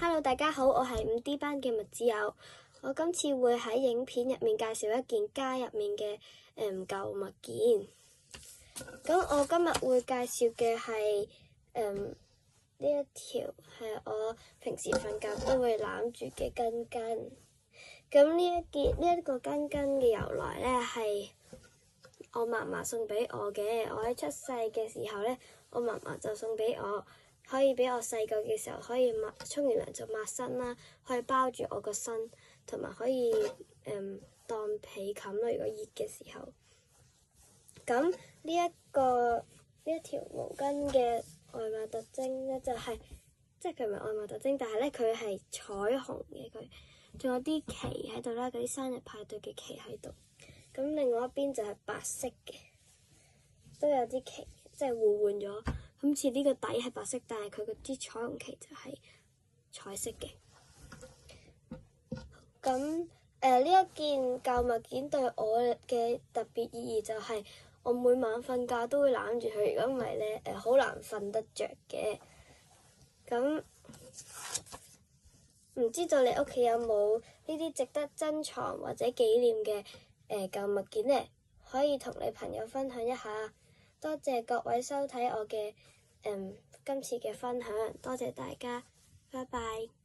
Hello，大家好，我係5D 班嘅麥子友。我今次會喺影片入面介紹一件家入面嘅舊物件。咁我今日會介紹嘅係呢一條係我平時瞓覺都會攬住嘅巾巾。咁呢一個巾巾嘅由來呢，係我嫲嫲送俾我嘅。我喺出世嘅時候呢，我嫲嫲就送俾我。可以俾我細個嘅時候可以沖完涼就抹身啦，可以包住我個身，同埋可以當被冚咯。如果熱嘅時候，咁呢一條毛巾嘅外貌特徵咧，就係即係佢唔係外貌特徵，但係咧佢係彩虹嘅，佢仲有啲旗喺度啦，嗰啲生日派對嘅旗喺度。咁另外一邊就係白色嘅，都有啲旗，即係互換咗。好似呢個底係白色，但係佢嗰啲彩虹旗就係彩色嘅。咁呢一件舊物件對我嘅特別意義就係我每晚瞓覺都會攬住佢，如果唔係咧好難瞓得着嘅。咁唔知道你屋企有冇呢啲值得珍藏或者紀念嘅舊物件呢？可以同你朋友分享一下。多謝各位收睇我嘅今次嘅分享，多謝大家，拜拜。